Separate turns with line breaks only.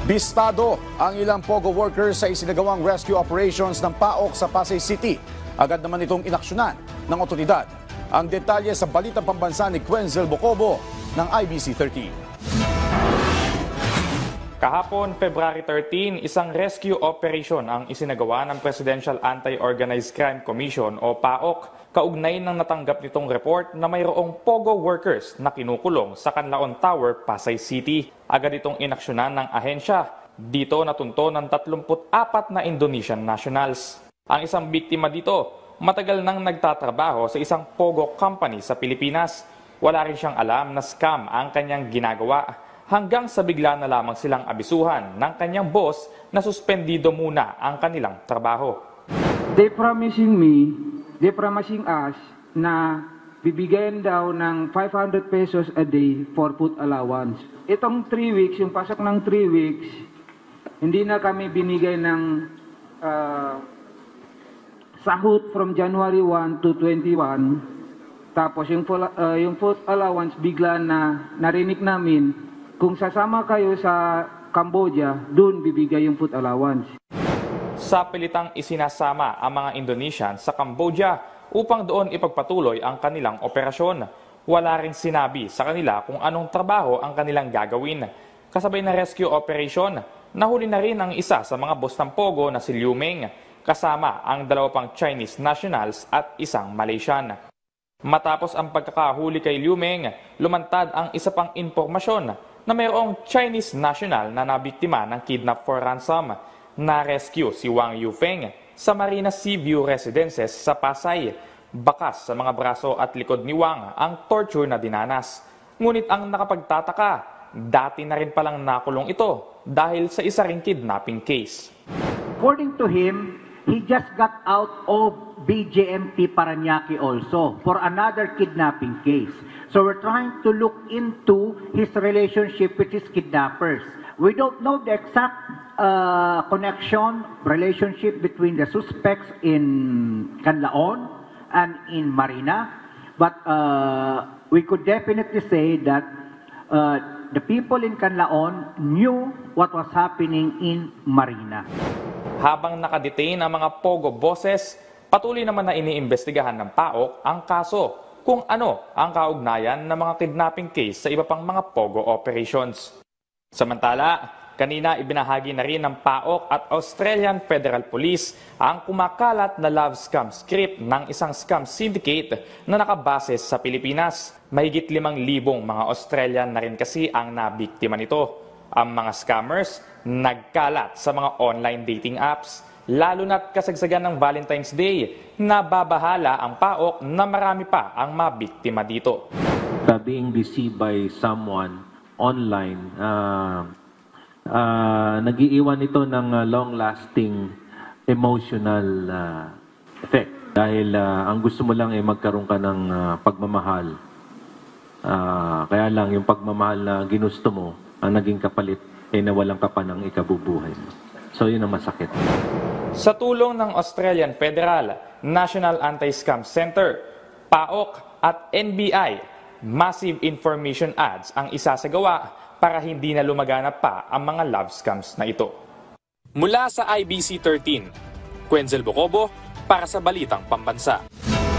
Bistado ang ilang POGO workers sa isinagawang rescue operations ng PAOK sa Pasay City. Agad naman itong inaksyonan ng otoridad. Ang detalye sa Balitang Pambansa ni Quenzel Bocobo ng IBC 13.
Kahapon, February 13, isang rescue operation ang isinagawa ng Presidential Anti-Organized Crime Commission o PAOK kaugnay ng natanggap nitong report na mayroong POGO workers na kinukulong sa Canlaon Tower, Pasay City. Agad itong inaksyonan ng ahensya. Dito natunto ng 34 na Indonesian nationals. Ang isang biktima dito, matagal nang nagtatrabaho sa isang POGO company sa Pilipinas. Wala rin siyang alam na scam ang kanyang ginagawa. Hanggang sa bigla na lamang silang abisuhan ng kanyang boss na suspendido muna ang kanilang trabaho.
They promising us na bibigyan daw ng 500 pesos a day for food allowance. Itong 3 weeks, yung pasok ng 3 weeks, hindi na kami binigay ng sahod from January 1 to 21. Tapos yung food allowance bigla na narinig namin, kung sasama kayo sa Cambodia, doon bibigay yung food allowance.
Sa pilitang isinasama ang mga Indonesian sa Cambodia upang doon ipagpatuloy ang kanilang operasyon. Wala rin sinabi sa kanila kung anong trabaho ang kanilang gagawin. Kasabay na rescue operation, nahuli na rin ang isa sa mga boss ng POGO na si Liu Meng, kasama ang 2 pang Chinese nationals at isang Malaysian. Matapos ang pagkakahuli kay Liu Meng, lumantad ang isa pang impormasyon na mayroong Chinese national na nabiktima ng kidnap for ransom. Na-rescue si Wang Yufeng sa Marina Seaview Residences sa Pasay. Bakas sa mga braso at likod ni Wang ang torture na dinanas. Ngunit ang nakapagtataka, dati na rin palang nakulong ito dahil sa isa ring kidnapping case.
According to him, he just got out of BJMP Parañaque also for another kidnapping case. So we're trying to look into his relationship with his kidnappers. We don't know the exact relationship between the suspects in Canlaon and in Marina, but we could definitely say that the people in Canlaon knew what was happening in Marina.
Habang nakadetain ang mga POGO bosses, patuloy naman na iniimbestigahan ng PAOK ang kaso kung ano ang kaugnayan ng mga kidnapping case sa iba pang mga POGO operations. Samantala, kanina ibinahagi na rin ng PAOK at Australian Federal Police ang kumakalat na love scam script ng isang scam syndicate na nakabase sa Pilipinas. Mahigit 5,000 mga Australian na rin kasi ang nabiktima nito. Ang mga scammers nagkalat sa mga online dating apps, lalo na't kasagsagan ng Valentine's Day, nababahala ang PAOK na marami pa ang mabiktima dito.
Being deceived by someone online, nag-iiwan ito ng long-lasting emotional effect. Dahil ang gusto mo lang ay magkaroon ka ng pagmamahal. Kaya lang yung pagmamahal na ginusto mo, ang naging kapalit ay nawalan ka pa ng ikabubuhay mo. So yun ang masakit.
Sa tulong ng Australian Federal, National Anti-Scam Center, PAOK at NBI, massive information ads ang isasagawa para hindi na lumaganap pa ang mga love scams na ito. Mula sa IBC 13, Quenzel Bocobo para sa Balitang Pambansa.